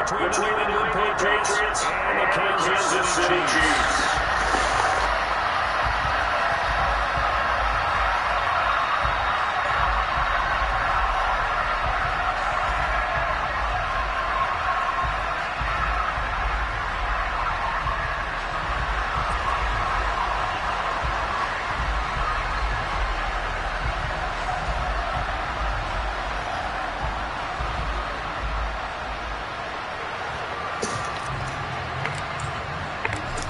Between the New England Patriots and the Kansas City Chiefs.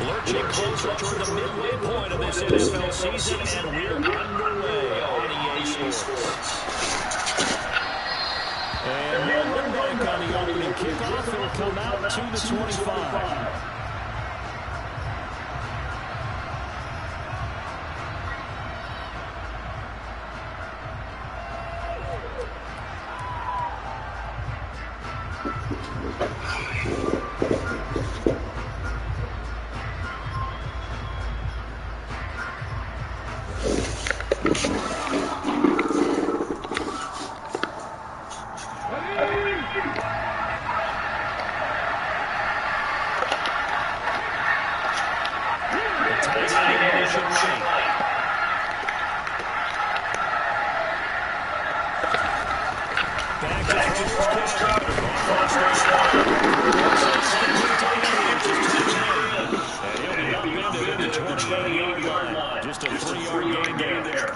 Lurching closer toward the midway point of this NFL season, and we're underway on EA Sports. And one break on the opening kickoff. It'll come out to the 25. Just a 3-yard gain there.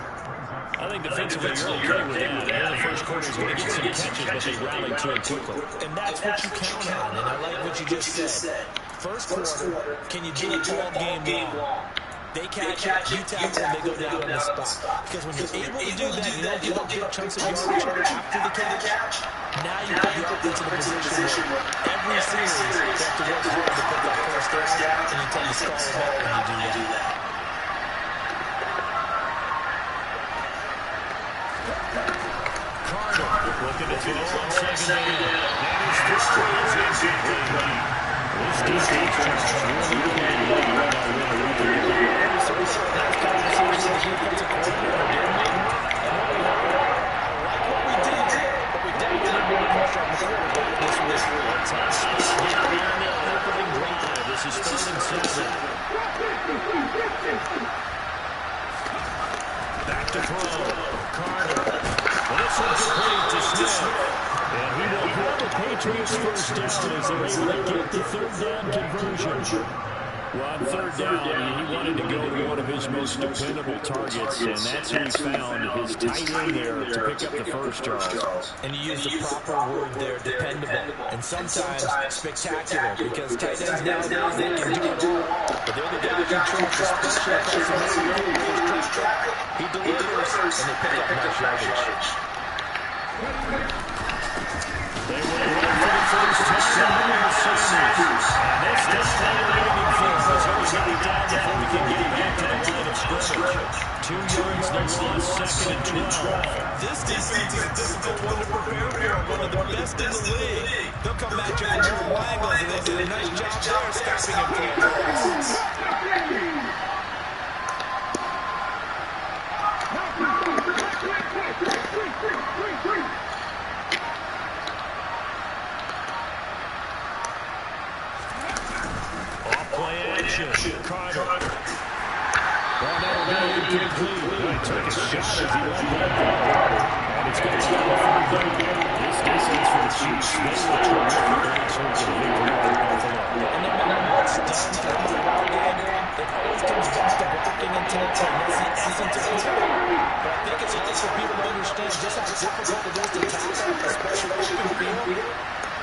I think defensively you're okay with that. The first quarter is going to get some catches, but they rallied to it quickly. And that's what you count on, and I like what you just said. First quarter, can you do it all game long? They catch it, you tackle, and they go down on the spot. Because when you're able to do that, you don't give up big chunks of yardage after the catch. Now you put your offense in a position where every series you have to work hard to put that first down, and you tend to stall them out when you do that. Looking to throw on second down. And his first throw is incomplete. This defense just really can't wait right now. This is starting season. Back to throw. Carter. Well, this one's complete to Smith. And he will grab the Patriots first down as they're able to get the third down conversion. Well, on third down, he wanted to go to one of his most dependable targets, and that's who he found, his tight end there to pick up the first, Charles. And you use the proper word there, dependable, and sometimes spectacular, because tight ends nowadays, they can do it all. But they're the guys who trust, especially he delivers, and they pick up nice yardage. They went right for the first touchdown in the series. And this is what they're waiting for. So he's going to be down before we can get back to the line of scrimmage. 2 yards, no loss, second and 12. This defense is a difficult one to prepare for. One of the best in the league. They'll come back to the two angles, and they did a nice job there stopping him for the Carter. Well, that'll be incomplete. He took a shot as he let that go. And it's going to be a third down. This distance for the Chiefs. They were terrific in terms of victory over Buffalo. And no matter what's done to the ball game, it always comes back to blocking and tackling. That's the essence of it. But I think it's hard for people to understand just how difficult it is to tackle, especially open field.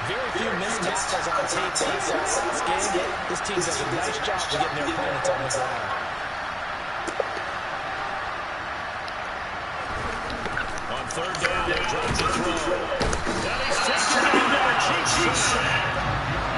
Very few missed tackles. Because on tape that I saw last game, this team does a nice job of getting their opponents on the ground. On third down, they drop the throw. And he's taken down by a cheap shot.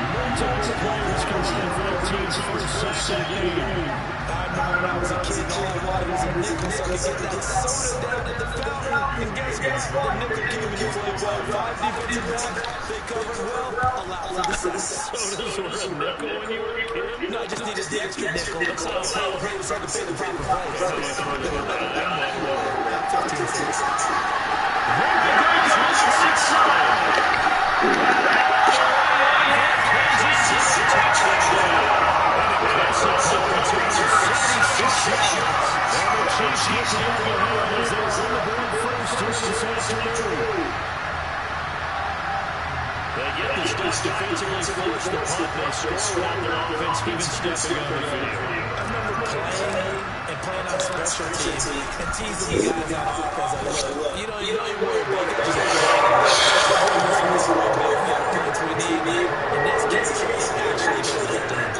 Multiple players competing for their team's first sack of the game. I remember when I was a kid, all I wanted was a nickel so I could get that soda down at the fountain. And guess what? The nickel came when you played well. 5 defensive backs, they covered well, allowed for the sack. Sodas were a nickel when you were a kid? No, I just needed the extra nickel. That's all I was had to pay the proper price. 15 cents. They get the stuff defensively forced the punt. They score without their offense even stepping on the field. I remember playing on special teams and teasing the guys on offense. Like, look, you don't worry about it. Just points we need. In this case, it's actually going to get done.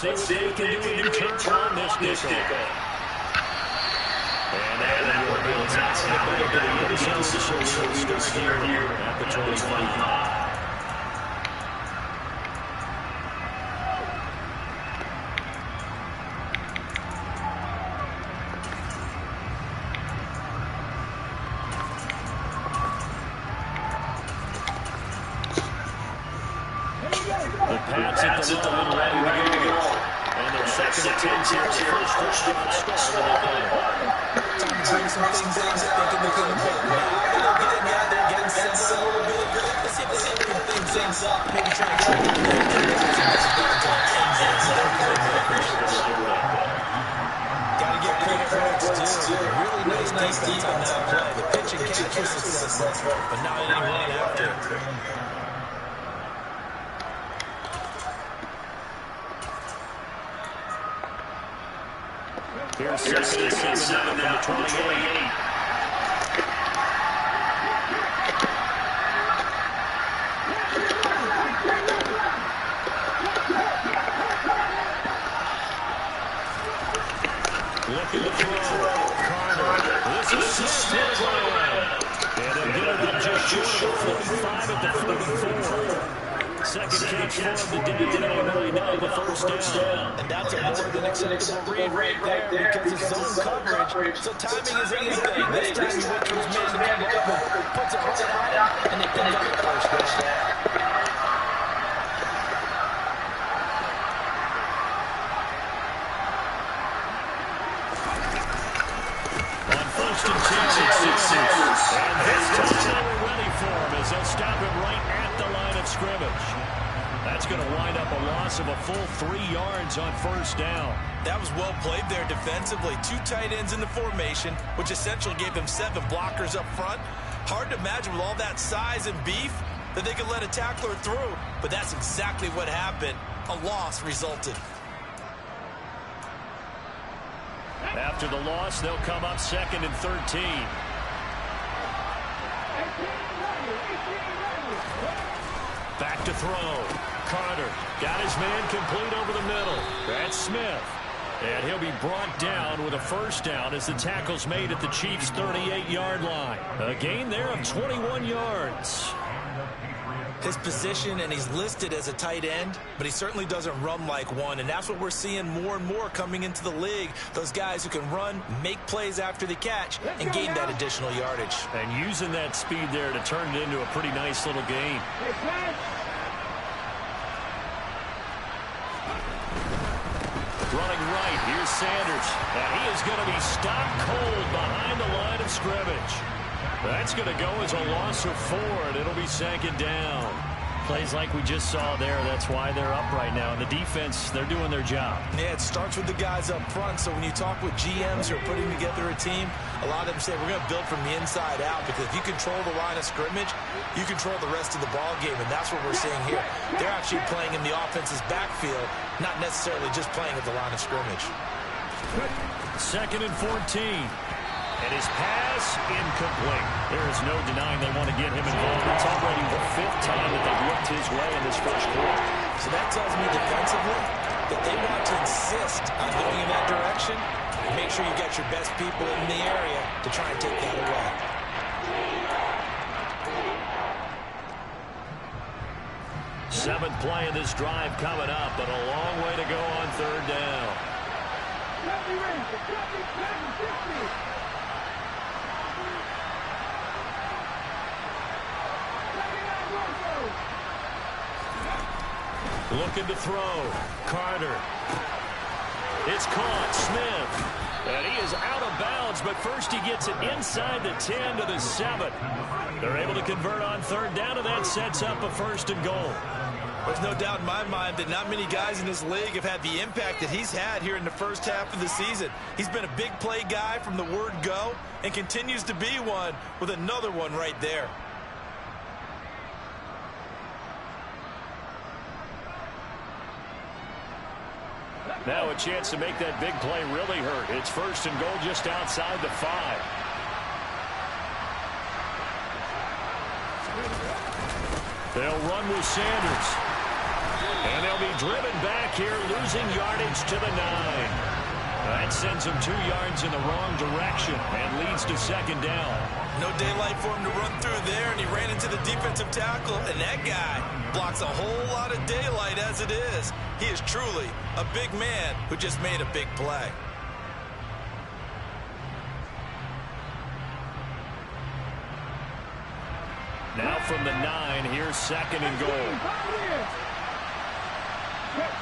Let's see what they can do in return on this nickel. And that will bounce out of the end zone. So we'll start here at the 25. The Pats at the line ready to go. And their second attempt here, the first down start of the play. Time to bring some things out. Thinking they couldn't put them out. They're getting out there, getting set up a little bit. Let's see if they can open things up. Maybe try to get the got to give credit where it's due. Really nice defense on that play. The pitch and catch was successful, but now he didn't run after. Here's second and 7 now from the 28. Looking to throw. Carter. This is Smith. And they'll get it up just short of 45 at the 44. Second catch for him today, and they wind up the first down. And that's a more than acceptable read right there because it's zone coverage. So timing is anything. This time he went to his man to come open, puts it right on him, and they pick up the first down. On first and 10, it's 6. And this time they were ready for him as they'll stop him right at the line of scrimmage. That's going to wind up a loss of a full 3 yards on first down. That was well played there defensively. 2 tight ends in the formation, which essentially gave them 7 blockers up front. Hard to imagine with all that size and beef that they could let a tackler through. But that's exactly what happened. A loss resulted. After the loss, they'll come up second and 13. Back to throw. Carter got his man complete over the middle. That's Smith. And he'll be brought down with a first down as the tackle's made at the Chiefs' 38-yard line. A gain there of 21 yards. His position, and he's listed as a tight end, but he certainly doesn't run like one, and that's what we're seeing more and more coming into the league. Those guys who can run, make plays after the catch, and gain that additional yardage. And using that speed there to turn it into a pretty nice little gain. Running right, here's Sanders. And he is going to be stopped cold behind the line of scrimmage. That's going to go as a loss of 4, and it'll be second down. Plays like we just saw there. That's why they're up right now. And the defense, they're doing their job. Yeah, it starts with the guys up front. So when you talk with GMs who are putting together a team, a lot of them say we're going to build from the inside out, because if you control the line of scrimmage, you control the rest of the ball game, and that's what we're seeing here. They're actually playing in the offense's backfield, not necessarily just playing at the line of scrimmage. 2nd and 14. And his pass incomplete. There is no denying they want to get him involved. It's already the 5th time that they've looked his way in this first quarter. So that tells me defensively that they want to insist on going in that direction and make sure you get your best people in the area to try and take that away. Seventh play of this drive coming up, but a long way to go on 3rd down. Looking to throw. Carter. It's caught. Smith. And he is out of bounds, but first he gets it inside the 10 to the 7. They're able to convert on 3rd down, and that sets up a 1st and goal. There's no doubt in my mind that not many guys in this league have had the impact that he's had here in the first half of the season. He's been a big play guy from the word go and continues to be one with another one right there. Now a chance to make that big play really hurt. It's 1st and goal just outside the 5. They'll run with Sanders. And they'll be driven back here, losing yardage to the 9. That sends him 2 yards in the wrong direction and leads to 2nd down. No daylight for him to run through there, and he ran into the defensive tackle, and that guy blocks a whole lot of daylight as it is. He is truly a big man who just made a big play. Now from the 9, here's 2nd and goal.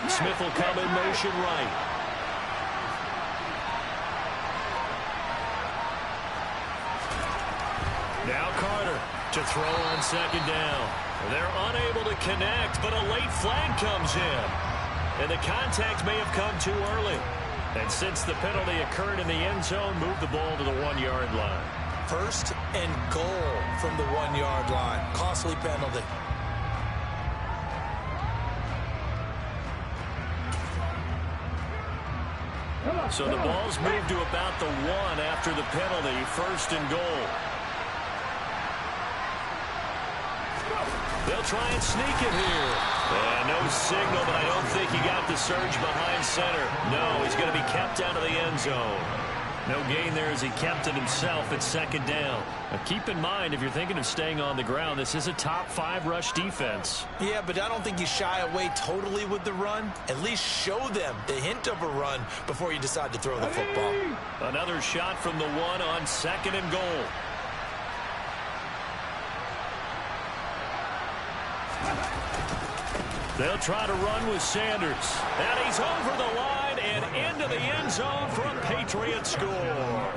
Smith will come in motion right. Now Carter to throw on 2nd down. They're unable to connect, but a late flag comes in. And the contact may have come too early. And since the penalty occurred in the end zone, move the ball to the 1-yard line. 1st and goal from the 1-yard line. Costly penalty. So the ball's moved to about the 1 after the penalty. 1st and goal. They'll try and sneak it here. And no signal, but I don't think he got the surge behind center. No, he's going to be kept out of the end zone. No gain there as he kept it himself at 2nd down. Now keep in mind, if you're thinking of staying on the ground, this is a top 5 rush defense. Yeah, but I don't think you shy away totally with the run. At least show them the hint of a run before you decide to throw the football. Another shot from the 1 on 2nd and goal. They'll try to run with Sanders. And he's over the line and into the end zone for a Patriot score.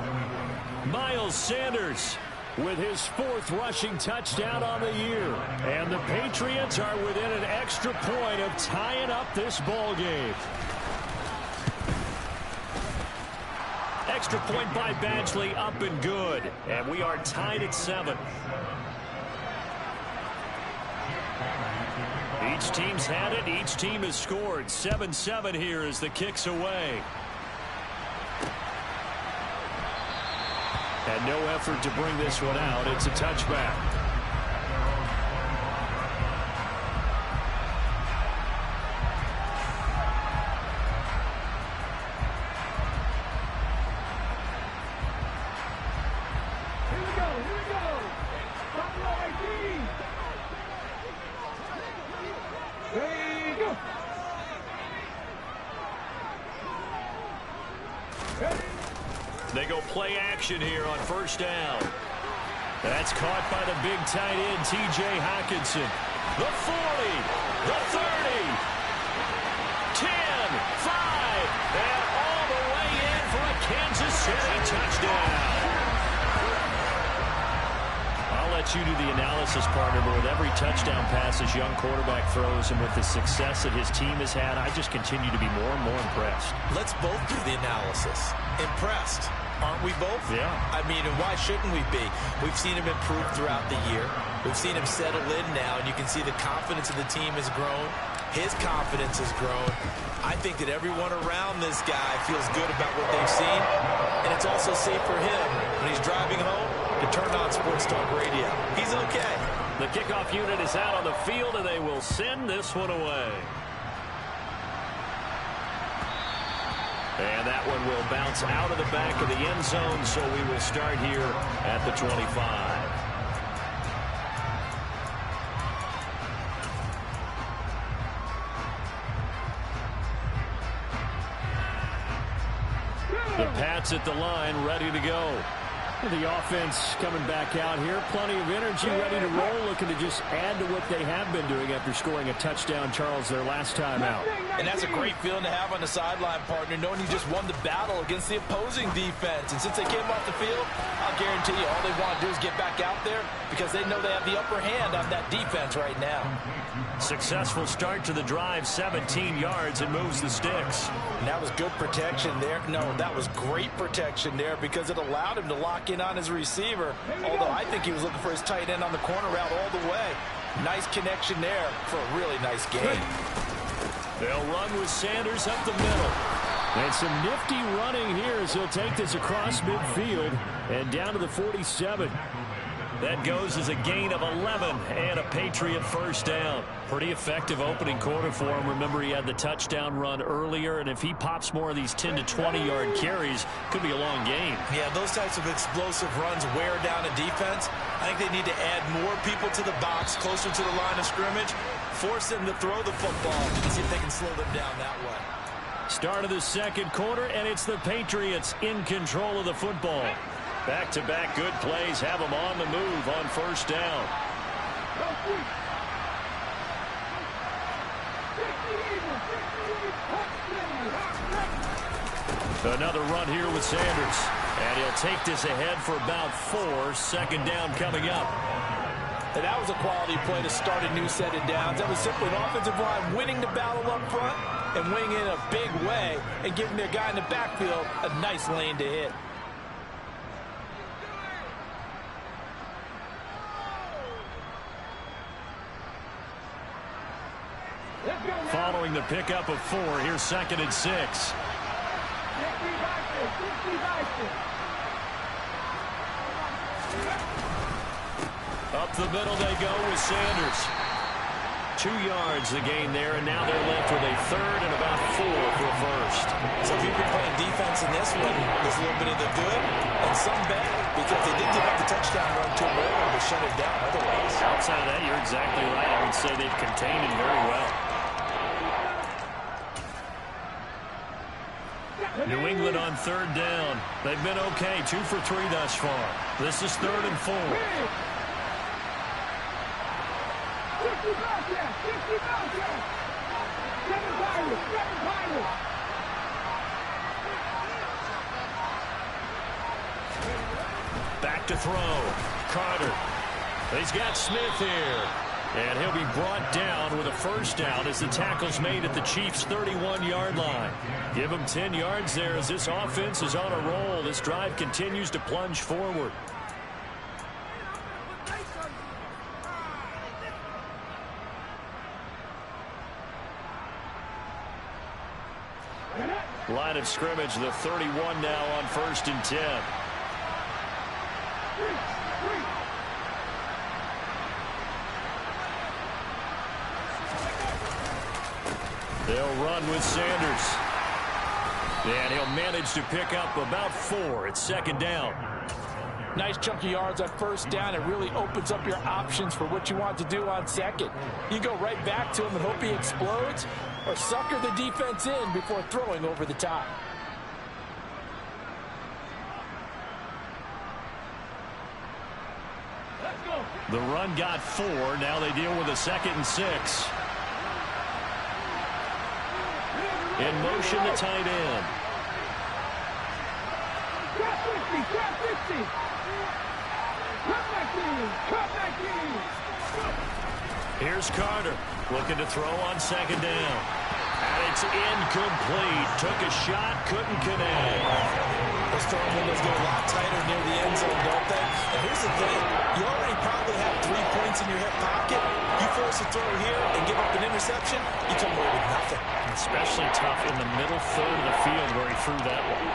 Miles Sanders with his 4th rushing touchdown on the year. And the Patriots are within an extra point of tying up this ball game. Extra point by Badgley, up and good. And we are tied at 7. Each team's had it. Each team has scored. 7-7 here as the kick's away. And no effort to bring this one out. It's a touchback. They go play action here on 1st down. That's caught by the big tight end, T.J. Hockenson. The 40, the 30, 10, 5, and all the way in for a Kansas City touchdown. I'll let get you to the analysis, partner, but with every touchdown pass this young quarterback throws and with the success that his team has had, I just continue to be more and more impressed. Let's both do the analysis. Impressed. Aren't we both? Yeah. I mean, and why shouldn't we be? We've seen him improve throughout the year. We've seen him settle in now, and you can see the confidence of the team has grown. His confidence has grown. I think that everyone around this guy feels good about what they've seen, and it's also safe for him when he's driving home to turn on Sports Talk Radio. He's okay. The kickoff unit is out on the field, and they will send this one away. And that one will bounce out of the back of the end zone, so we will start here at the 25. The Pats at the line, ready to go. The offense coming back out here. Plenty of energy, ready to roll, looking to just add to what they have been doing after scoring a touchdown, Charles, their last time out. And that's a great feeling to have on the sideline, partner, knowing you just won the battle against the opposing defense. And since they came off the field, I'll guarantee you all they want to do is get back out there because they know they have the upper hand on that defense right now. Successful start to the drive, 17 yards, and moves the sticks. And that was good protection there. No, that was great protection there because it allowed him to lock in on his receiver, although I think he was looking for his tight end on the corner route all the way. Nice connection there for a really nice game. They'll run with Sanders up the middle. And some nifty running here as he'll take this across midfield and down to the 47. That goes as a gain of 11 and a Patriot first down. Pretty effective opening quarter for him. Remember, he had the touchdown run earlier, and if he pops more of these 10 to 20-yard carries, could be a long game. Yeah, those types of explosive runs wear down a defense. I think they need to add more people to the box, closer to the line of scrimmage, force them to throw the football, and see if they can slow them down that way. Start of the second quarter, and it's the Patriots in control of the football. Back-to-back good plays have them on the move on first down. Another run here with Sanders. And he'll take this ahead for about 4. Second down coming up. And that was a quality play to start a new set of downs. That was simply an offensive line winning the battle up front and winning in a big way and giving their guy in the backfield a nice lane to hit. Following the pickup of 4, here's 2nd and 6. Up the middle they go with Sanders. 2 yards the gain there, and now they're left with a 3rd and about 4 for a first. So if you've been playing defense in this one, there's a little bit of the good and some bad because they did give up the touchdown run to him earlier to shut it down otherwise. Outside of that, you're exactly right. I would say they've contained him very well. New England on 3rd down. They've been okay, 2 for 3 thus far. This is 3rd and 4. Back to throw. Carter. He's got Smith here. And he'll be brought down with a first down as the tackle's made at the Chiefs' 31-yard line. Give him 10 yards there as this offense is on a roll. This drive continues to plunge forward. Line of scrimmage, the 31 now on 1st and 10. They'll run with Sanders. And he'll manage to pick up about 4 at 2nd down. Nice chunky yards on first down. It really opens up your options for what you want to do on second. You go right back to him and hope he explodes, or sucker the defense in before throwing over the top. The run got 4. Now they deal with a 2nd and 6. In motion, the tight end. Here's Carter looking to throw on second down. And it's incomplete. Took a shot, couldn't connect. Those throwing windows get a lot tighter near the end zone, don't they? And here's the thing. You already probably have 3 points in your hip pocket. You force a throw here and give up an interception, you come away with nothing. Especially tough in the middle third of the field where he threw that one.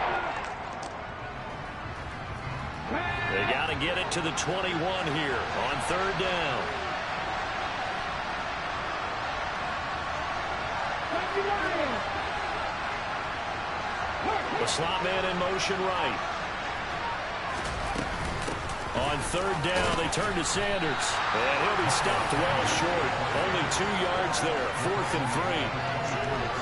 They got to get it to the 21 here on third down. The slot man in motion right. On third down, they turn to Sanders. And he'll be stopped well short. Only 2 yards there. 4th and 3.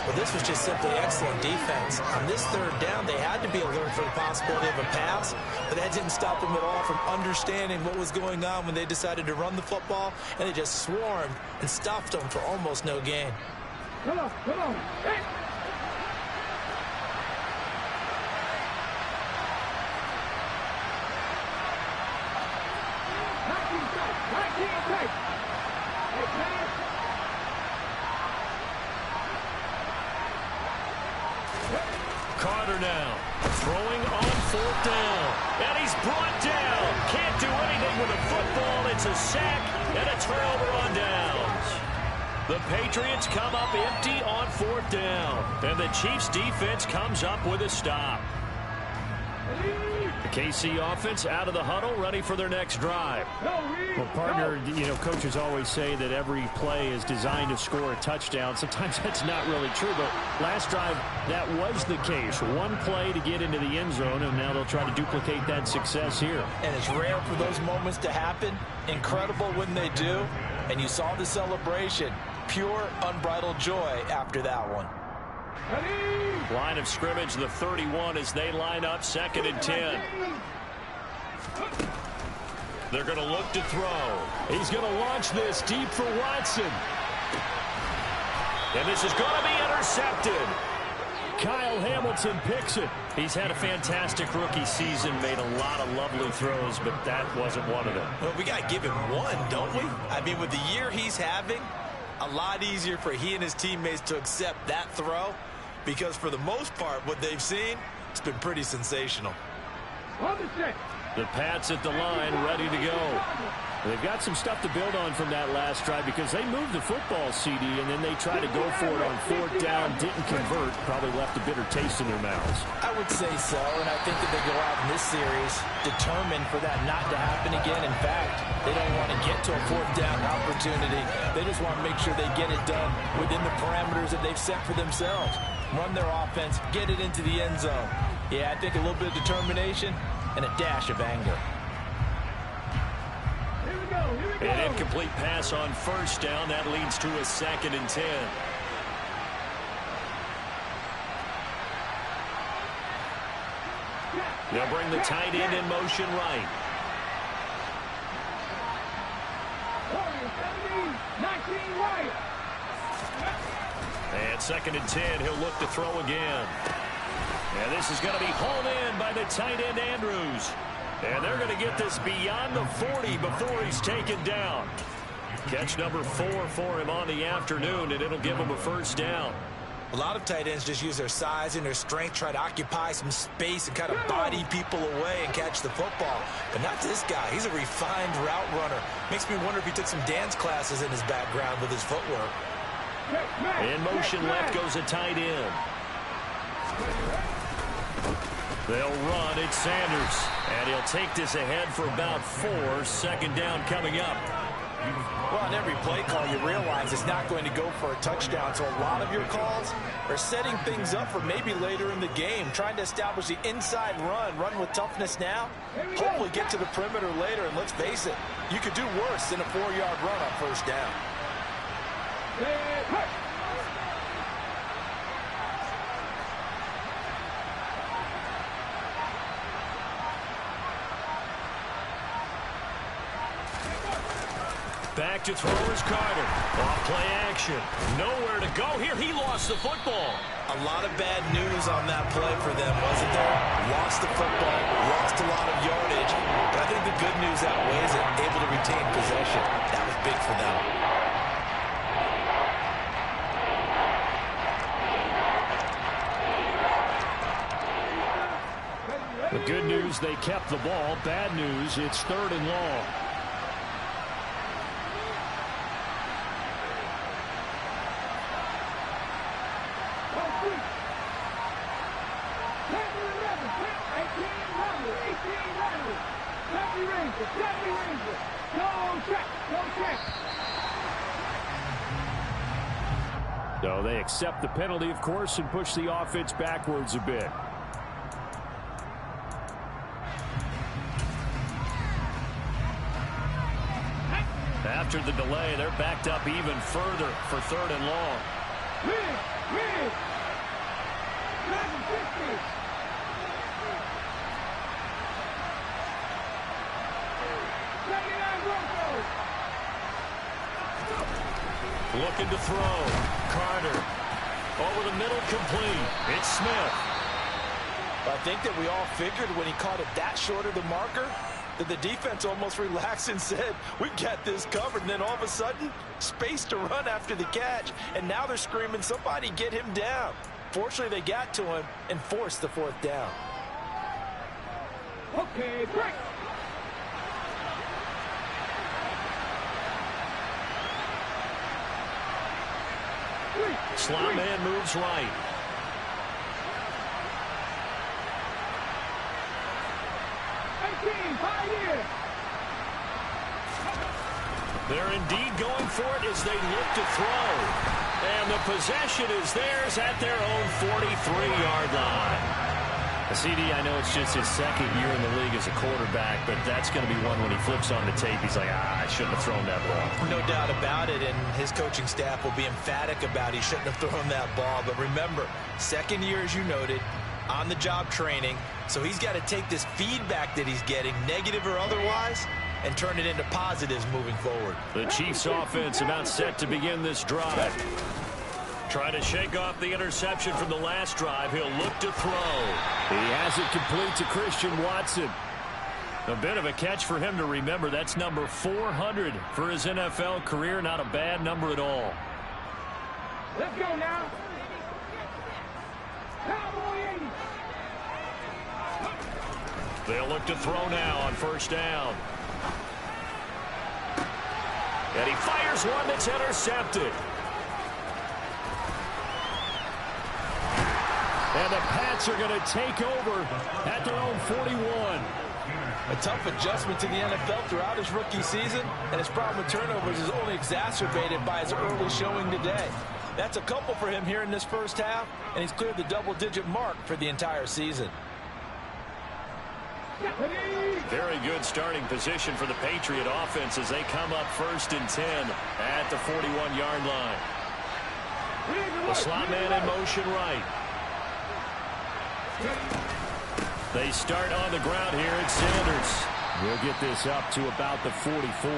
Well, this was just simply excellent defense. On this third down, they had to be alert for the possibility of a pass, but that didn't stop them at all from understanding what was going on when they decided to run the football, and they just swarmed and stuffed them for almost no gain. Come on. Hey. Carter now throwing on 4th down, and he's brought down. Can't do anything with the football. It's a sack and a turnover on downs. The Patriots come up empty on 4th down, and the Chiefs defense comes up with a stop. The KC offense out of the huddle, ready for their next drive. Well, partner, coaches always say that every play is designed to score a touchdown. Sometimes that's not really true, but last drive, that was the case. One play to get into the end zone, and now they'll try to duplicate that success here. And it's rare for those moments to happen. Incredible when they do. And you saw the celebration. Pure, unbridled joy after that one. Line of scrimmage, the 31 as they line up 2nd and 10. They're going to look to throw. He's going to launch this deep for Watson. And this is going to be intercepted. Kyle Hamilton picks it. He's had a fantastic rookie season, made a lot of lovely throws, but that wasn't one of them. Well, we got to give him one, don't we? I mean, with the year he's having, a lot easier for he and his teammates to accept that throw. Because for the most part, what they've seen, it's been pretty sensational. The Pats at the line, ready to go. They've got some stuff to build on from that last drive because they moved the football, CD, and then they tried to go for it on 4th down, didn't convert, probably left a bitter taste in their mouths. I would say so, and I think that they go out in this series determined for that not to happen again. In fact, they don't want to get to a 4th down opportunity. They just want to make sure they get it done within the parameters that they've set for themselves. Run their offense, get it into the end zone. Yeah, I think a little bit of determination and a dash of anger. An incomplete pass on 1st down. That leads to a 2nd and 10. They'll bring the tight end in motion right. And 2nd and 10. He'll look to throw again. And this is going to be hauled in by the tight end Andrews. And they're going to get this beyond the 40 before he's taken down. Catch number 4 for him on the afternoon, and it'll give him a 1st down. A lot of tight ends just use their size and their strength, try to occupy some space and kind of body people away and catch the football. But not this guy. He's a refined route runner. Makes me wonder if he took some dance classes in his background with his footwork. In motion left goes a tight end. They'll run. It's Sanders. And he'll take this ahead for about 4. 2nd down coming up. Well, on every play call, you realize it's not going to go for a touchdown. So a lot of your calls are setting things up for maybe later in the game, trying to establish the inside run with toughness now, hopefully get to the perimeter later. And let's face it, you could do worse than a 4-yard run on 1st down. Back to throw is Carter. Off play action. Nowhere to go here. He lost the football. A lot of bad news on that play for them, wasn't there? Lost the football, lost a lot of yardage. But I think the good news outweighs it. Able to retain possession. That was big for them. The good news, they kept the ball. Bad news, it's 3rd and long. So they accept the penalty, of course, and push the offense backwards a bit. After the delay, they're backed up even further for 3rd and long. Looking to throw. Carter. Over the middle, complete. It's Smith. I think that we all figured when he caught it that short of the marker that the defense almost relaxed and said, we got this covered. And then all of a sudden, space to run after the catch. And now they're screaming, somebody get him down. Fortunately, they got to him and forced the 4th down. Okay, break. Slot man moves right. They're indeed going for it as they look to throw. And the possession is theirs at their own 43-yard line. CD, I know it's just his 2nd year in the league as a quarterback, but that's going to be one when he flips on the tape. He's like, I shouldn't have thrown that ball. No doubt about it, and his coaching staff will be emphatic about he shouldn't have thrown that ball. But remember, 2nd year, as you noted, on-the-job training, so he's got to take this feedback that he's getting, negative or otherwise, and turn it into positives moving forward. The Chiefs offense about set to begin this drive. Trying to shake off the interception from the last drive. He'll look to throw. He has it complete to Christian Watson. A bit of a catch for him to remember. That's number 400 for his NFL career. Not a bad number at all. Let's go now. Cowboy 80. They'll look to throw now on 1st down. And he fires one that's intercepted. And the Pats are going to take over at their own 41. A tough adjustment to the NFL throughout his rookie season, and his problem with turnovers is only exacerbated by his early showing today. That's a couple for him here in this 1st half, and he's cleared the double-digit mark for the entire season. Very good starting position for the Patriot offense as they come up 1st and 10 at the 41-yard line. The slot man in motion right. They start on the ground here at Sanders. We'll get this up to about the 44.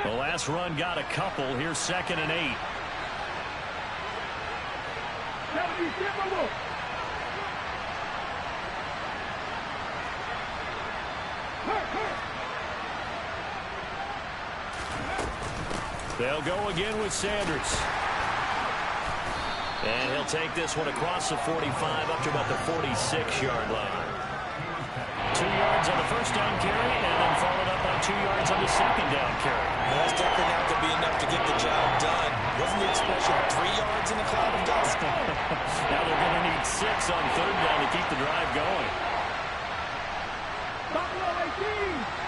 The last run got a couple. Here's 2nd and 8. They'll go again with Sanders. And he'll take this one across the 45 up to about the 46-yard line. 2 yards on the 1st down carry, and then followed up on 2 yards on the 2nd down carry. Well, that's definitely not to be enough to get the job done. Wasn't the expression 3 yards in a cloud of dust? Now they're going to need 6 on 3rd down to keep the drive going. Buffalo 18.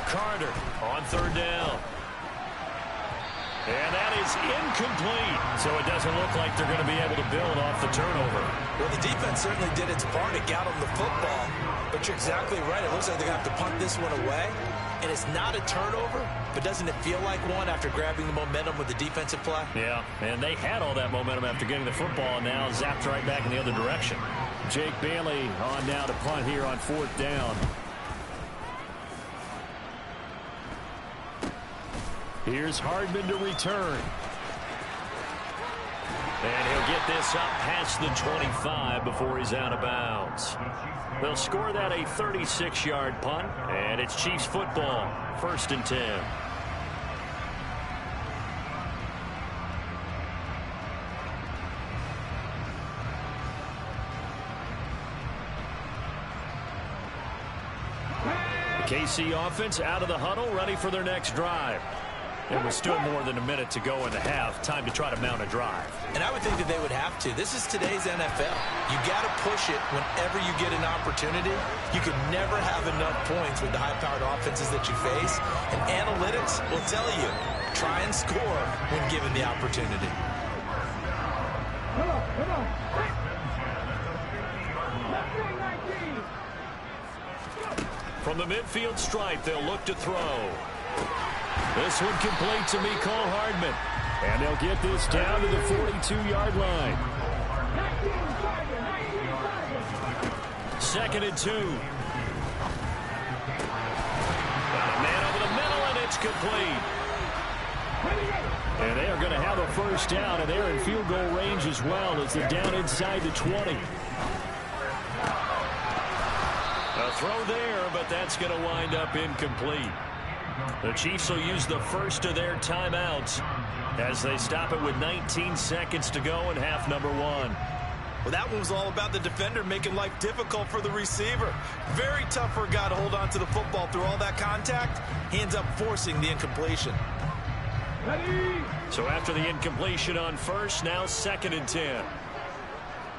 Carter on 3rd down. And that is incomplete. So it doesn't look like they're going to be able to build off the turnover. Well, the defense certainly did its part. It got them the football. But you're exactly right. It looks like they're going to have to punt this one away. And it's not a turnover, but doesn't it feel like one after grabbing the momentum with the defensive play? Yeah, and they had all that momentum after getting the football, and now zapped right back in the other direction. Jake Bailey on now to punt here on 4th down. Here's Hardman to return. And he'll get this up past the 25 before he's out of bounds. They'll score that a 36-yard punt, and it's Chiefs football, 1st and 10. The KC offense out of the huddle, ready for their next drive. And with still more than a minute to go in the half, time to try to mount a drive. And I would think that they would have to. This is today's NFL. You got to push it whenever you get an opportunity. You can never have enough points with the high-powered offenses that you face. And analytics will tell you, try and score when given the opportunity. Come on, come on. Left wing 19. From the midfield stripe, they'll look to throw. This one complete to Mecole Hardman. And they'll get this down to the 42-yard line. 2nd and 2. Got a man over the middle, and it's complete. And they are going to have a 1st down, and they're in field goal range as well as they're down inside the 20. A throw there, but that's going to wind up incomplete. The Chiefs will use the first of their timeouts as they stop it with 19 seconds to go in half number 1. Well, that one was all about the defender making life difficult for the receiver. Very tough for a guy to hold on to the football through all that contact. He ends up forcing the incompletion. Ready. So after the incompletion on 1st, now 2nd and 10.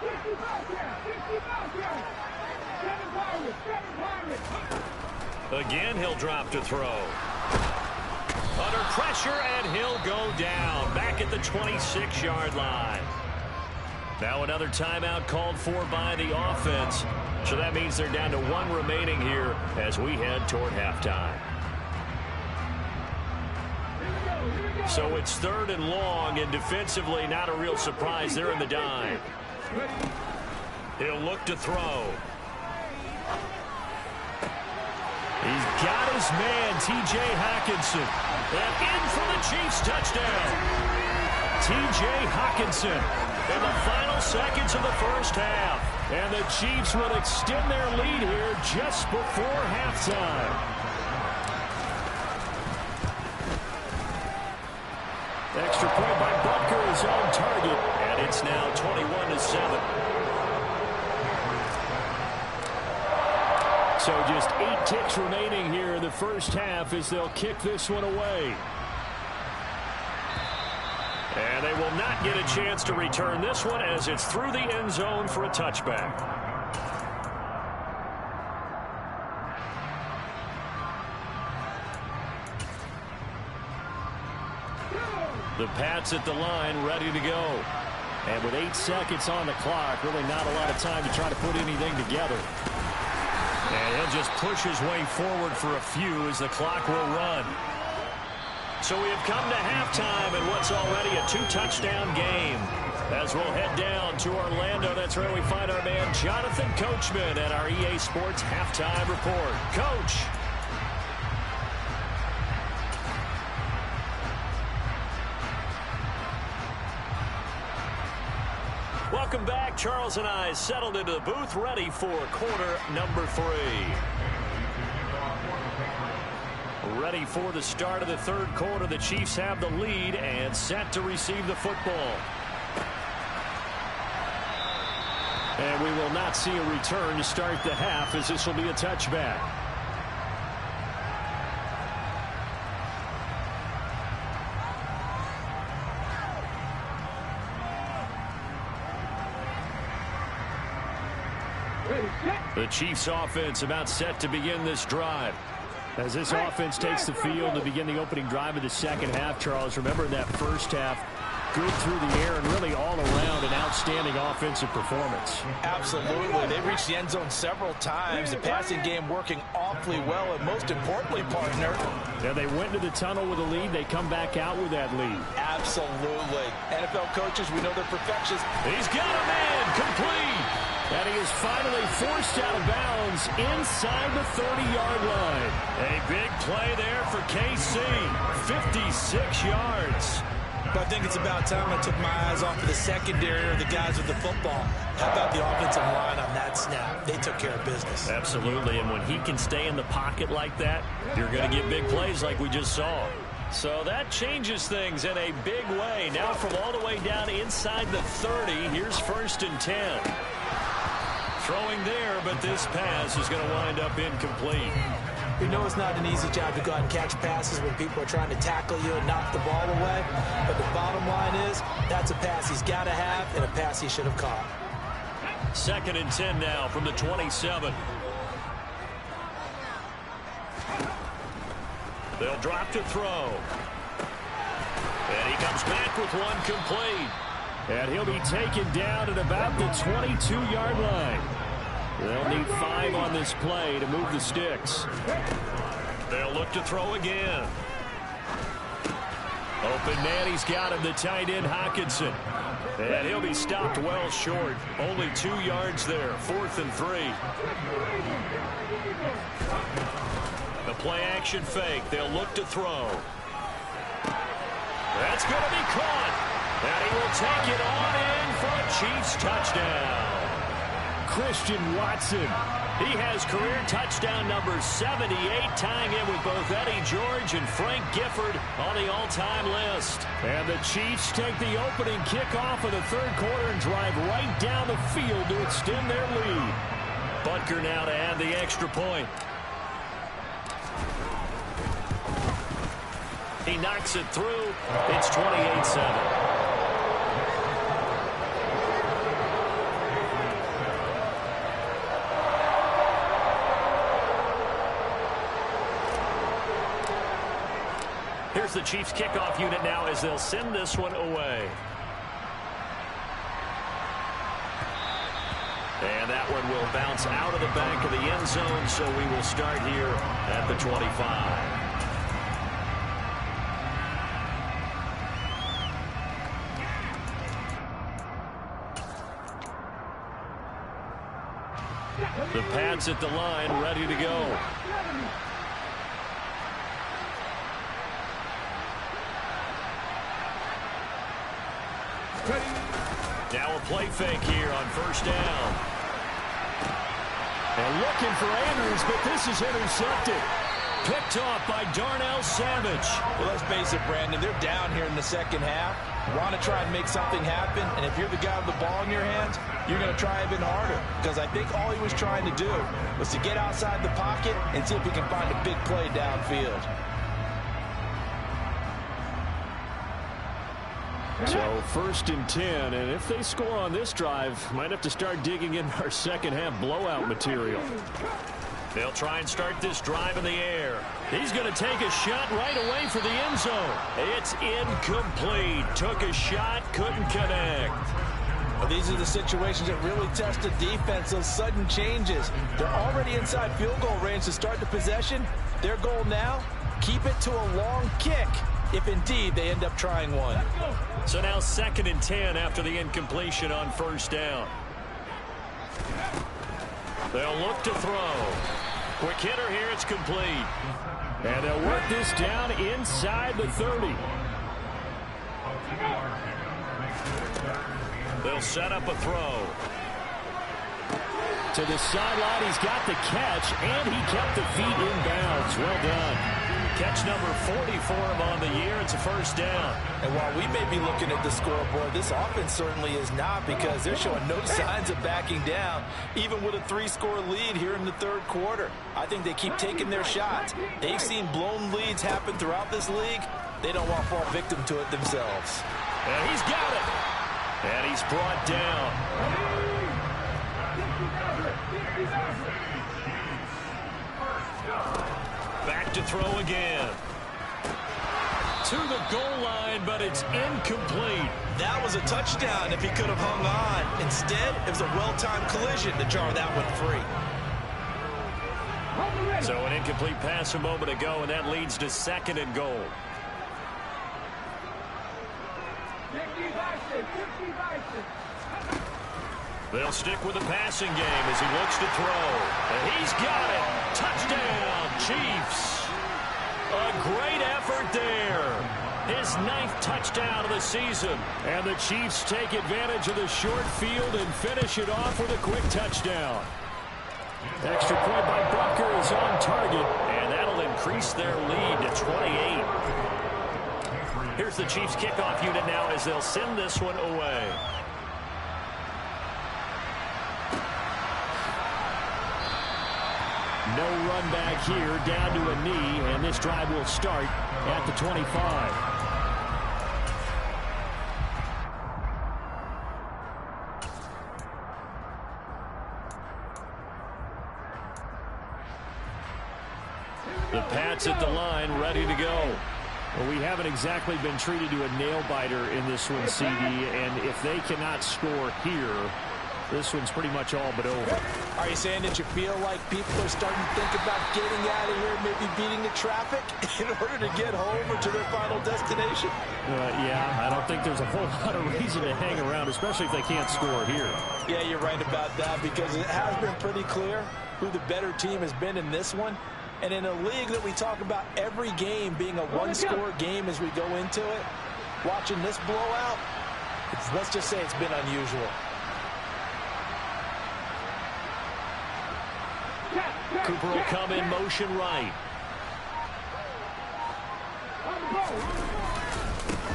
65 yards. 65 yards. 7 Pirates. 7 Pirates. Again, he'll drop to throw. Under pressure, and he'll go down. Back at the 26-yard line. Now another timeout called for by the offense. So that means they're down to 1 remaining here as we head toward halftime. So it's 3rd and long, and defensively not a real surprise. They're in the dime. He'll look to throw. He's got his man, T.J. Hockenson. And in for the Chiefs touchdown. T.J. Hockenson in the final seconds of the 1st half. And the Chiefs will extend their lead here just before halftime. Extra point by Butker is on target. And it's now 21-7. So just 8 ticks remaining here in the 1st half as they'll kick this one away. And they will not get a chance to return this one as it's through the end zone for a touchback. The Pats at the line ready to go. And with 8 seconds on the clock, really not a lot of time to try to put anything together. And he'll just push his way forward for a few as the clock will run. So we have come to halftime in what's already a 2-touchdown game. As we'll head down to Orlando, that's where we find our man Jonathan Coachman at our EA Sports Halftime Report. Coach. Welcome back. Charles and I settled into the booth, ready for quarter number 3. Ready for the start of the 3rd quarter. The Chiefs have the lead and set to receive the football. And we will not see a return to start the half as this will be a touchback. The Chiefs offense about set to begin this drive. As this offense takes the field to begin the opening drive of the second half, Charles, remember in that first half, good through the air and really all around an outstanding offensive performance. Absolutely. They reached the end zone several times. The passing game working awfully well, and most importantly, partner. Yeah, they went to the tunnel with a lead. They come back out with that lead. Absolutely. NFL coaches, we know they're perfectionists. He's got a man complete. And he is finally forced out of bounds inside the 30-yard line. A big play there for KC. 56 yards. But I think it's about time I took my eyes off of the secondary or the guys with the football. How about the offensive line on that snap? They took care of business. Absolutely, and when he can stay in the pocket like that, you're going to get big plays like we just saw. So that changes things in a big way. Now from all the way down inside the 30, here's 1st and 10. Throwing there, but this pass is going to wind up incomplete. We know it's not an easy job to go out and catch passes when people are trying to tackle you and knock the ball away. But the bottom line is, that's a pass he's got to have and a pass he should have caught. 2nd and 10 now from the 27. They'll drop to throw. And he comes back with one complete. And he'll be taken down at about the 22-yard line. They'll need 5 on this play to move the sticks. They'll look to throw again. Open man, he's got him, the tight end Hockenson. And he'll be stopped well short. Only 2 yards there, 4th and 3. The play action fake. They'll look to throw. That's going to be caught. And he will take it on in for a Chiefs touchdown. Christian Watson. He has career touchdown number 78, tying in with both Eddie George and Frank Gifford on the all-time list. And the Chiefs take the opening kickoff of the 3rd quarter and drive right down the field to extend their lead. Butker now to add the extra point. He knocks it through. It's 28-7. Here's the Chiefs kickoff unit now as they'll send this one away. And that one will bounce out of the back of the end zone, so we will start here at the 25. The Pats at the line, ready to go. Now a play fake here on 1st down. And looking for Andrews, but this is intercepted. Picked off by Darnell Savage. Well, let's face it, Brandon, they're down here in the second half. Want to try and make something happen, and if you're the guy with the ball in your hands, you're going to try even harder. Because I think all he was trying to do was to get outside the pocket and see if he can find a big play downfield. So 1st and 10, and if they score on this drive, might have to start digging in our second half blowout material. They'll try and start this drive in the air. He's going to take a shot right away for the end zone. It's incomplete. Took a shot, couldn't connect. Well, these are the situations that really test the defense, those sudden changes. They're already inside field goal range to start the possession. Their goal now, keep it to a long kick, if indeed they end up trying one. So now 2nd and 10 after the incompletion on 1st down. They'll look to throw. Quick hitter here, it's complete. And they'll work this down inside the 30. They'll set up a throw. To the sideline, he's got the catch, and he kept the feet in bounds. Well done. Catch number 40 for him on the year. It's a 1st down. And while we may be looking at the scoreboard, this offense certainly is not, because they're showing no signs of backing down, even with a 3-score lead here in the 3rd quarter. I think they keep taking their shots. They've seen blown leads happen throughout this league. They don't want to fall victim to it themselves. And he's got it. And he's brought down. Back to throw again. To the goal line, but it's incomplete. That was a touchdown if he could have hung on. Instead, it was a well-timed collision to jar that one free. So an incomplete pass a moment ago, and that leads to 2nd and goal. They'll stick with the passing game as he looks to throw. And he's got it. Touchdown, Chiefs. A great effort there. His 9th touchdown of the season. And the Chiefs take advantage of the short field and finish it off with a quick touchdown. Extra point by Butker is on target, and that'll increase their lead to 28. Here's the Chiefs kickoff unit now as they'll send this one away. No run back here, down to a knee, and this drive will start at the 25. The Pats at the line, ready to go. Well, we haven't exactly been treated to a nail-biter in this one, CD, and if they cannot score here, this one's pretty much all but over. Are you saying that you feel like people are starting to think about getting out of here, maybe beating the traffic in order to get home or to their final destination? Yeah, I don't think there's a whole lot of reason to hang around, especially if they can't score here. Yeah, you're right about that because it has been pretty clear who the better team has been in this one. And in a league that we talk about every game being a one-score game as we go into it, watching this blowout, let's just say it's been unusual. Cooper will come in motion right.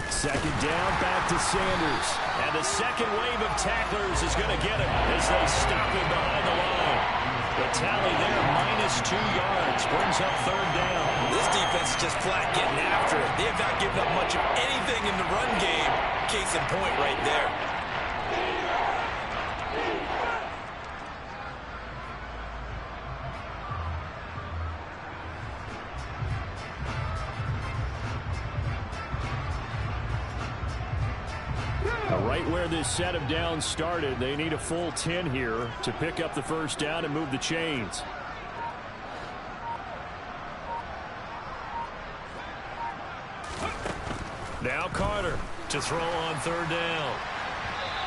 2nd down, back to Sanders. And the second wave of tacklers is going to get him as they stop him behind the line. The tally there, -2 yards, brings up 3rd down. This defense is just flat getting after it. They have not given up much of anything in the run game. Case in point right there. Right where this set of downs started, they need a full 10 here to pick up the 1st down and move the chains. Now Carter to throw on 3rd down.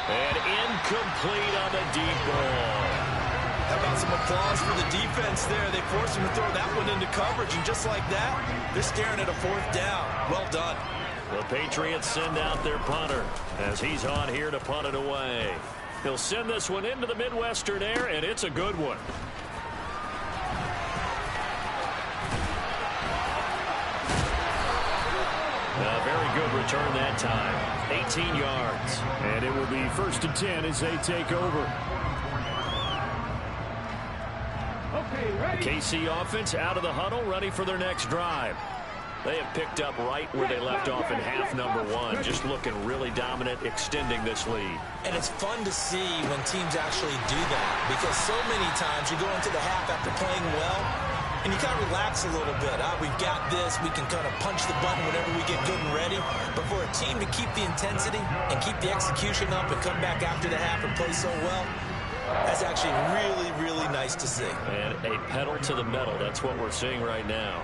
And incomplete on the deep ball. How about some applause for the defense there? They forced him to throw that one into coverage, and just like that, they're staring at a 4th down. Well done. The Patriots send out their punter as he's on here to punt it away. He'll send this one into the Midwestern air, and it's a good one. A very good return that time. 18 yards. And it will be 1st and 10 as they take over. Okay, The KC offense out of the huddle, ready for their next drive. They have picked up right where they left off in half number 1, just looking really dominant, extending this lead. And it's fun to see when teams actually do that, because so many times you go into the half after playing well, and you kind of relax a little bit. We've got this. We can kind of punch the button whenever we get good and ready. But for a team to keep the intensity and keep the execution up and come back after the half and play so well, that's actually really, really nice to see. And a pedal to the metal. That's what we're seeing right now.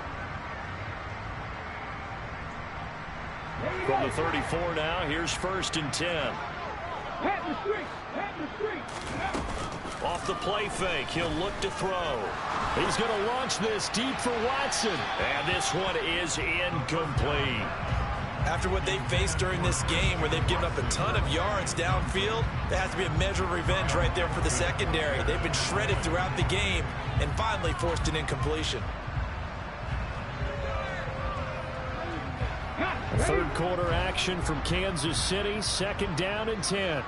From the 34 now, here's 1st and 10. Pat the street. Pat the street. Off the play fake, he'll look to throw. He's going to launch this deep for Watson. And this one is incomplete. After what they've faced during this game where they've given up a ton of yards downfield, there has to be a measure of revenge right there for the secondary. They've been shredded throughout the game and finally forced an incompletion. Third quarter action from Kansas City. 2nd down and 10.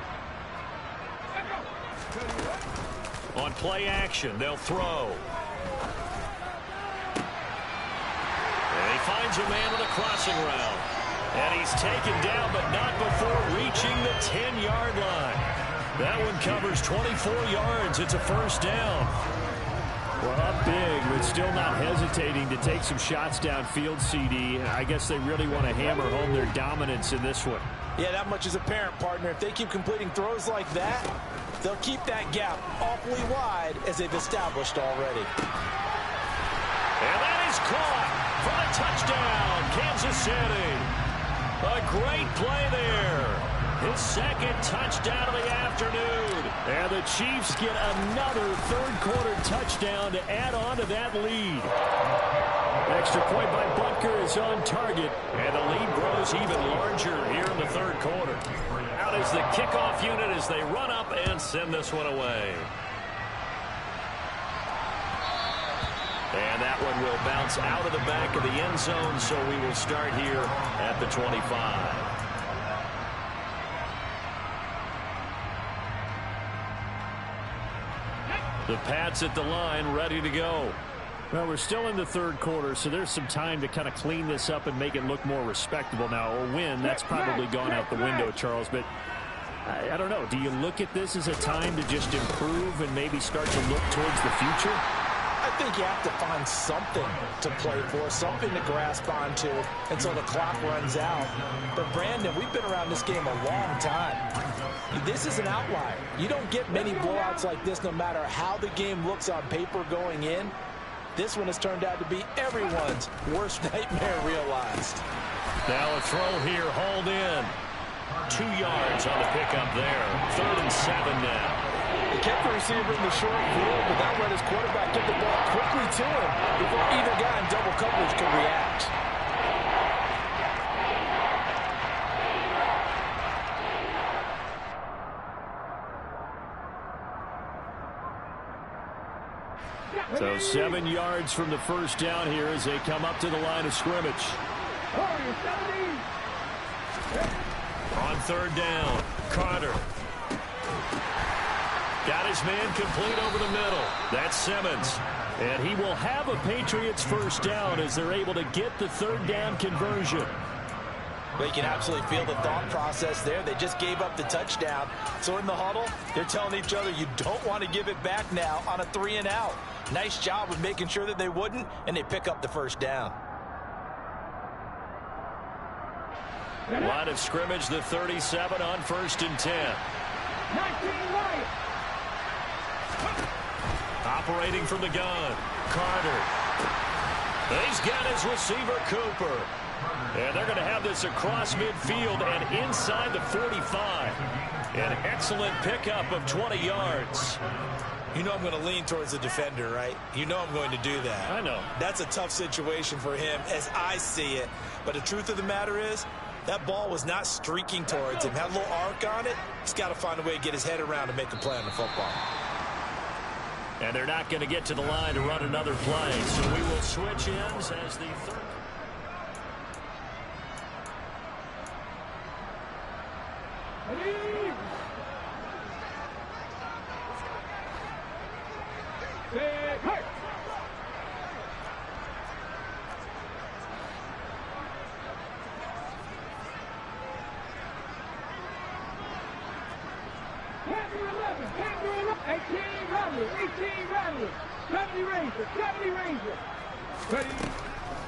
On play action, they'll throw. And he finds a man on the crossing route. And he's taken down, but not before reaching the 10-yard line. That one covers 24 yards. It's a 1st down. Well, up big, but still not hesitating to take some shots downfield, CD. I guess they really want to hammer home their dominance in this one. Yeah, that much is apparent, partner. If they keep completing throws like that, they'll keep that gap awfully wide as they've established already. And that is caught for a touchdown, Kansas City. A great play there. His second touchdown of the afternoon. And the Chiefs get another third-quarter touchdown to add on to that lead. Extra point by Butker is on target. And the lead grows even larger here in the third quarter. Out is the kickoff unit as they run up and send this one away. And that one will bounce out of the back of the end zone, so we will start here at the 25. The Pats at the line, ready to go. Well, we're still in the third quarter, so there's some time to kind of clean this up and make it look more respectable now. A win, that's probably gone out the window, Charles, but I don't know. Do you look at this as a time to just improve and maybe start to look towards the future? I think you have to find something to play for, something to grasp onto until the clock runs out. But, Brandon, we've been around this game a long time. This is an outlier. You don't get many blowouts like this no matter how the game looks on paper going in. This one has turned out to be everyone's worst nightmare realized. Now a throw here, hauled in. 2 yards on the pickup there. 3rd and 7 now. He kept the receiver in the short field, but that let his quarterback get the ball quickly to him before either guy in double coverage could react. So 7 yards from the first down here as they come up to the line of scrimmage. On 3rd down, Carter. Got his man complete over the middle. That's Simmons. And he will have a Patriots first down as they're able to get the 3rd down conversion. But you can absolutely feel the thought process there. They just gave up the touchdown. So in the huddle, they're telling each other, you don't want to give it back now on a 3 and out. Nice job of making sure that they wouldn't, and they pick up the first down. Line of scrimmage, the 37 on 1st and 10. 19 right. Operating from the gun, Carter. He's got his receiver, Cooper. And they're going to have this across midfield and inside the 45. An excellent pickup of 20 yards. You know I'm going to lean towards the defender, right? You know I'm going to do that. I know. That's a tough situation for him as I see it. But the truth of the matter is, that ball was not streaking towards him. Had a little arc on it. He's got to find a way to get his head around and make a play on the football. And they're not going to get to the line to run another play. So we will switch ends as the third.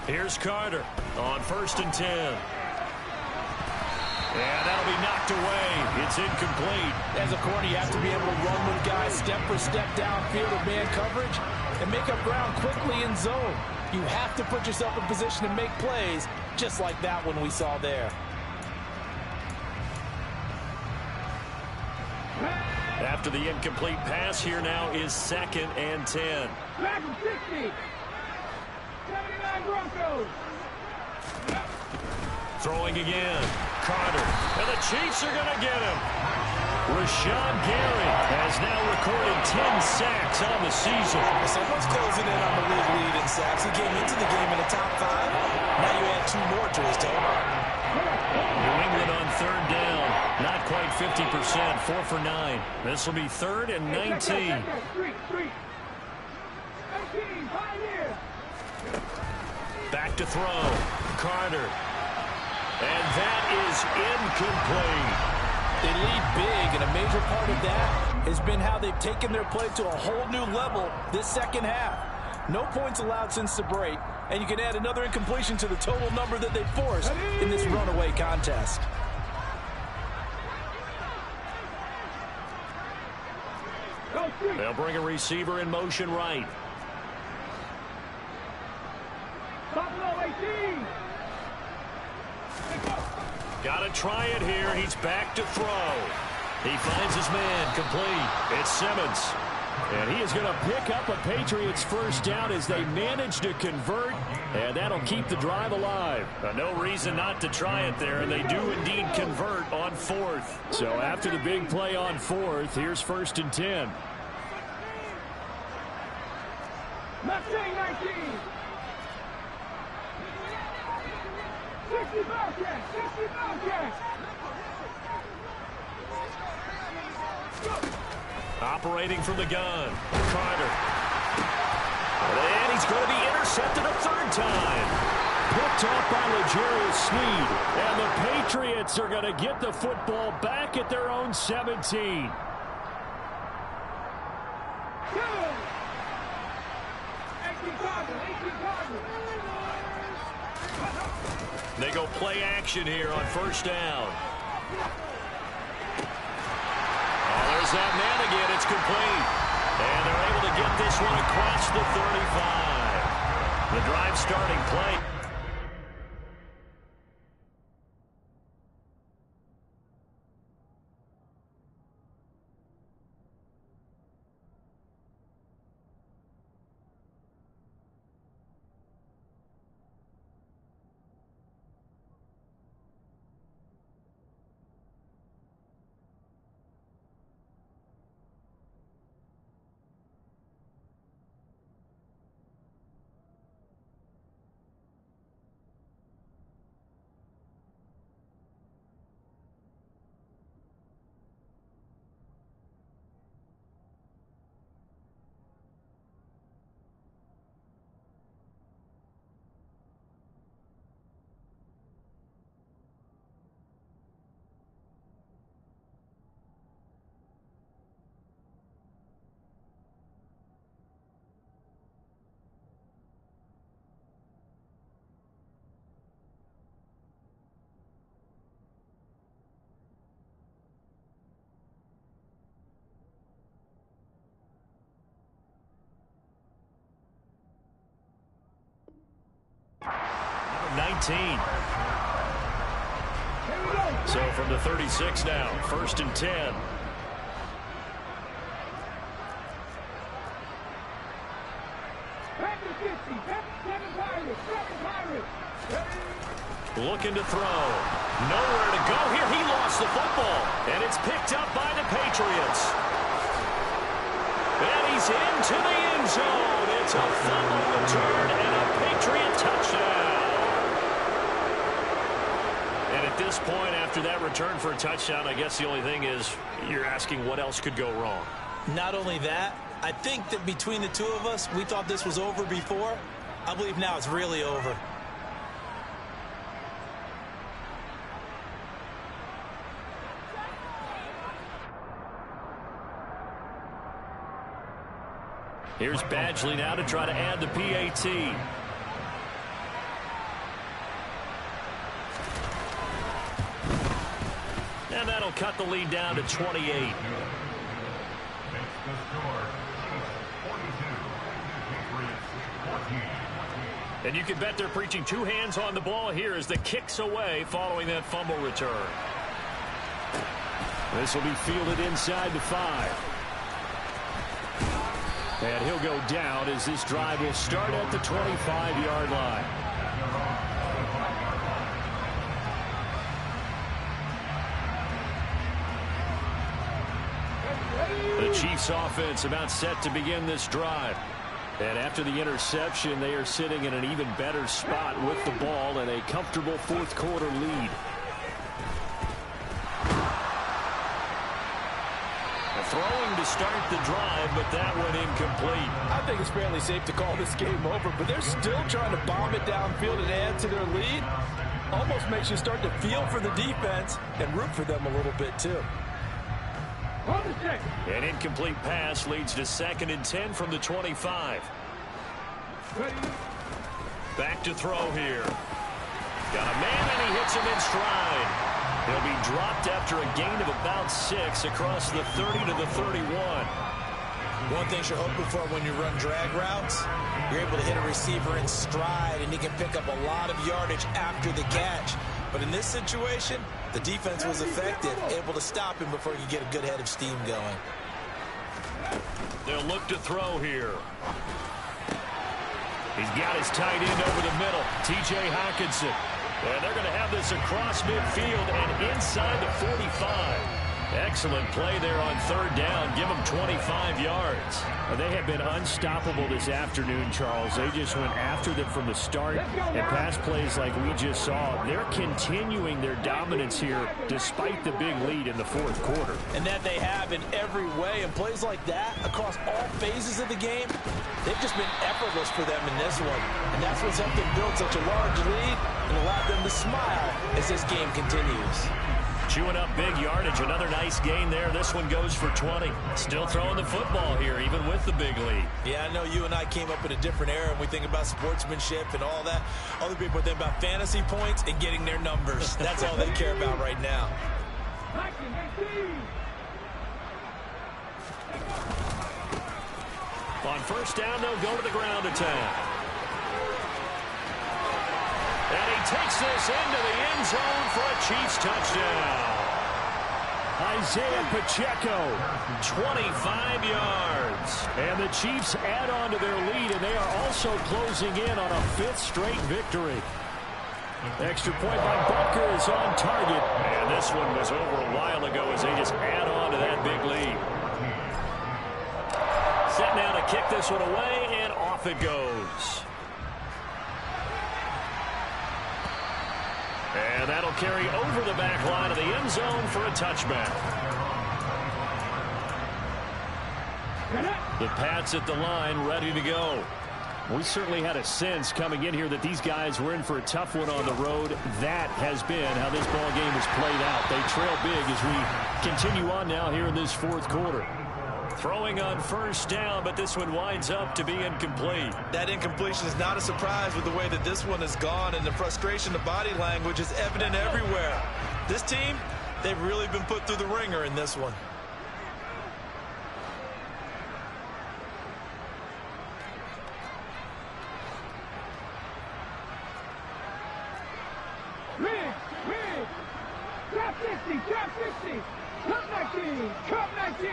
Here's Carter on 1st and 10. And that'll be knocked away. It's incomplete. As a corner, you have to be able to run with guys step for step downfield with man coverage and make up ground quickly in zone. You have to put yourself in position to make plays just like that one we saw there. After the incomplete pass, here now is 2nd and 10. Back from 60. 79 Broncos. Throwing again. Carter. And the Chiefs are going to get him. Rashawn Gary has now recorded 10 sacks on the season. Someone's closing in on the league lead in sacks. He came into the game in the top 5. Now you add 2 more to his total. New England on 3rd down. Not quite 50%. 4 for 9. This will be 3rd and 19. Back to throw. Carter. And that is incomplete. They lead big, and a major part of that has been how they've taken their play to a whole new level this second half. No points allowed since the break, and you can add another incompletion to the total number that they forced in this runaway contest. They'll bring a receiver in motion right. Got to try it here. He's back to throw. He finds his man complete. It's Simmons. And he is going to pick up a Patriots first down as they manage to convert. And that'll keep the drive alive. No reason not to try it there. And they do indeed convert on fourth. So after the big play on fourth, here's 1st and 10. Mustang 19. 60 Bobcat. 60 Bobcat. Operating from the gun, Carter. And he's going to be intercepted a 3rd time. Picked off by L'Jarius Sneed. And the Patriots are going to get the football back at their own 17. They go play action here on 1st down. There's that man again. It's complete. And they're able to get this one across the 35. The drive starting play. Number 19. So from the 36 now, 1st and 10. Looking to throw. Nowhere to go here. He lost the football. And it's picked up by the Patriots. And he's into the end zone. It's a fumble return and a Patriot touchdown. And at this point, after that return for a touchdown, I guess the only thing is you're asking what else could go wrong. Not only that, I think that between the two of us, we thought this was over before. I believe now it's really over. Here's Badgley now to try to add the PAT. And that'll cut the lead down to 28. And you can bet they're preaching 2 hands on the ball here as the kick's away following that fumble return. This will be fielded inside the 5. And he'll go down as this drive will start at the 25-yard line. The Chiefs offense about set to begin this drive. And after the interception, they are sitting in an even better spot with the ball and a comfortable 4th quarter lead. Throwing to start the drive, but that went incomplete. I think it's fairly safe to call this game over, but they're still trying to bomb it downfield and add to their lead. Almost makes you start to feel for the defense and root for them a little bit, too. On the check. An incomplete pass leads to 2nd and 10 from the 25. Ready. Back to throw here. Got a man, and he hits him in stride. He'll be dropped after a gain of about 6 across the 30 to the 31. One thing you're hoping for when you run drag routes, you're able to hit a receiver in stride, and he can pick up a lot of yardage after the catch. But in this situation, the defense was effective, able to stop him before he could get a good head of steam going. They'll look to throw here. He's got his tight end over the middle, T.J. Hockenson. And they're going to have this across midfield and inside the 45. Excellent play there on 3rd down. Give them 25 yards. They have been unstoppable this afternoon, Charles. They just went after them from the start, and pass plays like we just saw. They're continuing their dominance here despite the big lead in the 4th quarter. And that they have in every way. And plays like that across all phases of the game, they've just been effortless for them in this one. And that's what's helped them build such a large lead and allowed them to smile as this game continues. Chewing up big yardage. Another nice gain there. This one goes for 20. Still throwing the football here, even with the big lead. Yeah, I know you and I came up in a different era, and we think about sportsmanship and all that. Other people think about fantasy points and getting their numbers. That's all they care about right now. On 1st down, they'll go to the ground attack. And he takes this into the end zone for a Chiefs touchdown. Isaiah Pacheco, 25 yards. And the Chiefs add on to their lead, and they are also closing in on a 5th straight victory. Extra point by Butker is on target. And this one was over a while ago as they just add on to that big lead. Set now to kick this one away, and off it goes. And that'll carry over the back line of the end zone for a touchback. The Pats at the line, ready to go. We certainly had a sense coming in here that these guys were in for a tough one on the road. That has been how this ball game has played out. They trail big as we continue on now here in this 4th quarter. Throwing on 1st down, but this one winds up to be incomplete. That incompletion is not a surprise with the way that this one has gone, and the frustration, the body language is evident everywhere. This team, they've really been put through the ringer in this one. Top 60, top 60. Top 19, top 19.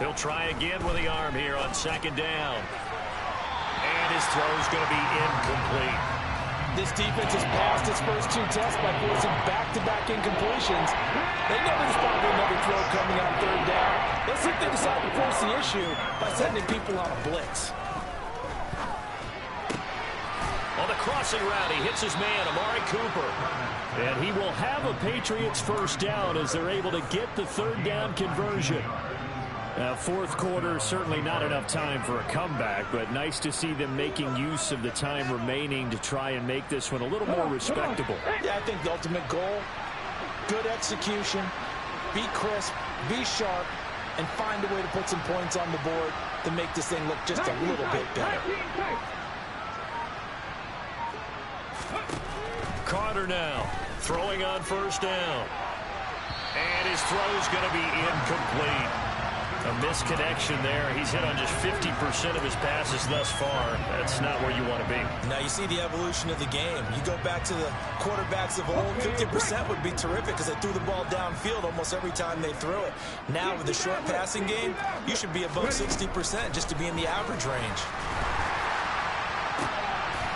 He'll try again with the arm here on 2nd down. And his throw's going to be incomplete. This defense has passed its first 2 tests by forcing back-to-back incompletions. They never respond to another throw coming on 3rd down. Let's see if they decide to force the issue by sending people on a blitz. On the crossing route, he hits his man, Amari Cooper. And he will have a Patriots 1st down as they're able to get the 3rd down conversion. 4th quarter, certainly not enough time for a comeback, but nice to see them making use of the time remaining to try and make this one a little more respectable. Yeah, I think the ultimate goal, good execution, be crisp, be sharp, and find a way to put some points on the board to make this thing look just a little bit better. Carter now, throwing on 1st down. And his throw's going to be incomplete. A misconnection there. He's hit on just 50% of his passes thus far. That's not where you want to be. Now you see the evolution of the game. You go back to the quarterbacks of old, 50% would be terrific because they threw the ball downfield almost every time they threw it. Now with the short passing game, you should be above 60% just to be in the average range.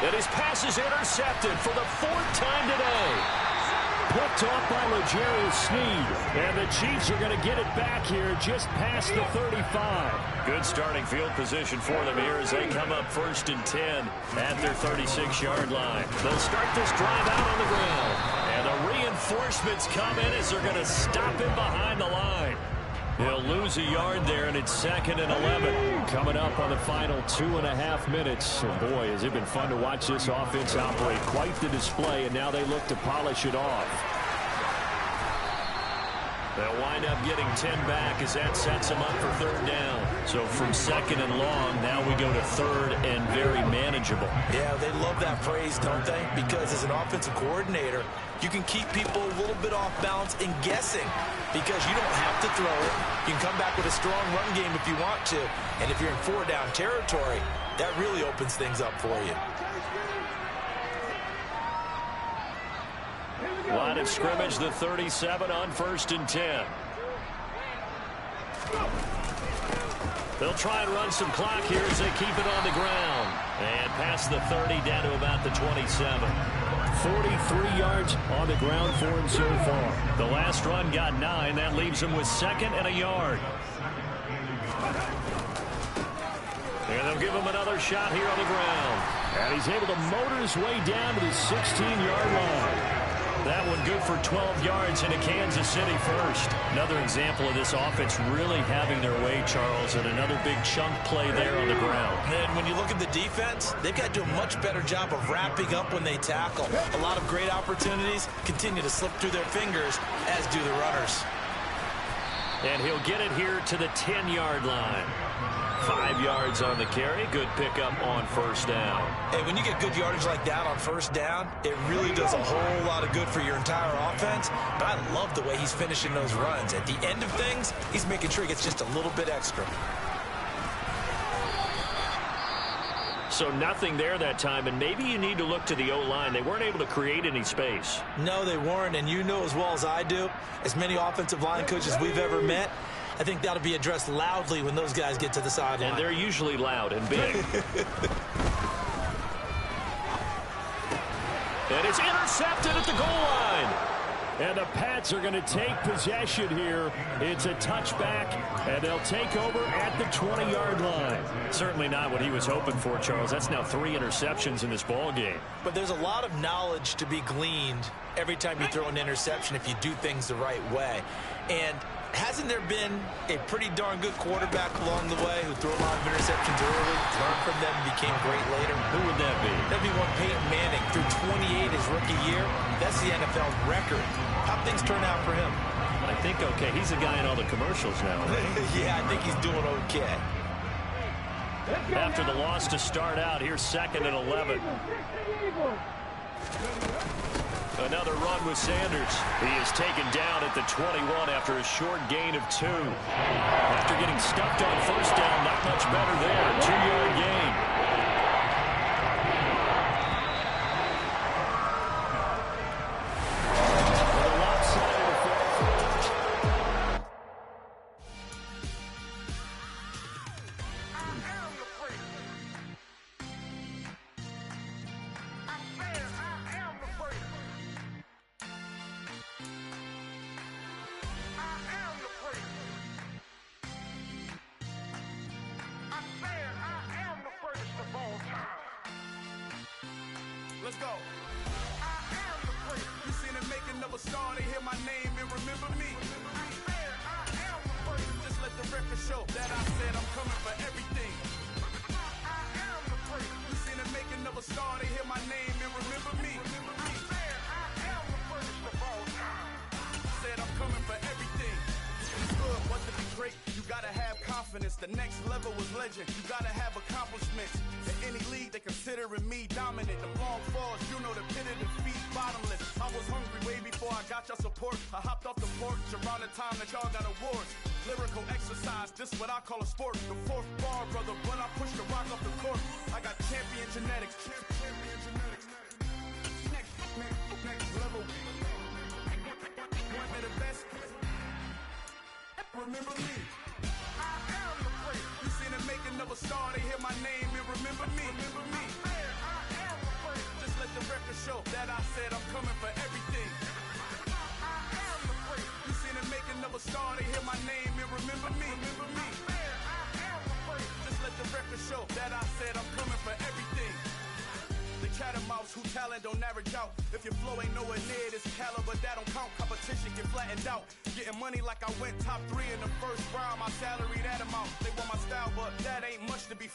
And his pass is intercepted for the 4th time today. Picked off by L'Jarius Sneed. And the Chiefs are going to get it back here just past the 35. Good starting field position for them here as they come up 1st and 10 at their 36-yard line. They'll start this drive out on the ground. And the reinforcements come in as they're going to stop him behind the line. He'll lose a yard there, and it's 2nd and 11. Coming up on the final 2.5 minutes. And boy, has it been fun to watch this offense operate. Quite the display, and now they look to polish it off. They'll wind up getting 10 back as that sets them up for third down. So from second and long, now we go to third and very manageable. Yeah, they love that phrase, don't they? Because as an offensive coordinator, you can keep people a little bit off balance and guessing because you don't have to throw it. You can come back with a strong run game if you want to. And if you're in four-down territory, that really opens things up for you. Line of scrimmage, the 37 on 1st and 10. They'll try and run some clock here as they keep it on the ground. And past the 30 down to about the 27. 43 yards on the ground for him so far. The last run got 9. That leaves him with 2nd and a yard. And they'll give him another shot here on the ground. And he's able to motor his way down to the 16-yard line. That one good for 12 yards into Kansas City first. Another example of this offense really having their way, Charles, and another big chunk play there on the ground. And when you look at the defense, they've got to do a much better job of wrapping up when they tackle. A lot of great opportunities continue to slip through their fingers, as do the runners. And he'll get it here to the 10-yard line. 5 yards on the carry. Good pickup on 1st down. Hey, when you get good yardage like that on 1st down, it really does a whole lot of good for your entire offense. But I love the way he's finishing those runs. At the end of things, he's making sure he gets just a little bit extra. So nothing there that time, and maybe you need to look to the O-line. They weren't able to create any space. No, they weren't, and you know as well as I do, as many offensive line coaches we've ever met, I think that'll be addressed loudly when those guys get to the sideline. And they're usually loud and big. And it's intercepted at the goal line. And the Pats are going to take possession here. It's a touchback, and they'll take over at the 20-yard line. Certainly not what he was hoping for, Charles. That's now 3 interceptions in this ball game. But there's a lot of knowledge to be gleaned every time you throw an interception if you do things the right way. And hasn't there been a pretty darn good quarterback along the way who threw a lot of interceptions early, learned from them, and became great later? Who would that be? That'd be one Peyton Manning. Threw 28 his rookie year. That's the NFL record. How'd things turn out for him? I think okay. He's a guy in all the commercials now. Yeah, I think he's doing okay. After the loss to start out, here's 2nd and 11. Another run with Sanders. He is taken down at the 21 after a short gain of 2. After getting stuffed on 1st down, not much better there. 2-yard gain. Let's go. I am the great. You seen the making of a star, they hear my name and remember me. I am the great. Just let the record show that I said I'm coming for everything. I am the great. You seen the making of a star, they hear my name and remember me. I am the greatest of all time. Said I'm coming for everything. It's good, but to be great, you gotta have confidence. The next level was legend. You gotta have accomplishments. In any league, they considering me dominant. The long falls, you know the pit of defeat, bottomless. I was hungry way before I got your support. I hopped off the porch around the time that y'all got awards. Lyrical exercise, this what I call a sport. The 4th bar, brother, when I push the rock off the court. I got champion genetics. Champion genetics. Next level. One of the best. Remember me. I am the great. You seen the making of a star, they hear my name and remember me. Remember me. I am the great. Just let the record show that I said I'm coming for everything. I am the great. You seen the making of a star, they hear my name and remember me. Remember me. I am the great. Just let the record show that I said I'm coming for everything. The chattermouths who talent don't average out. If your flow ain't nowhere near this caliber, that don't count. Competition get flattened out. Getting money like I went top 3 in the first round. My salary that amount. They want my style, but that ain't much to be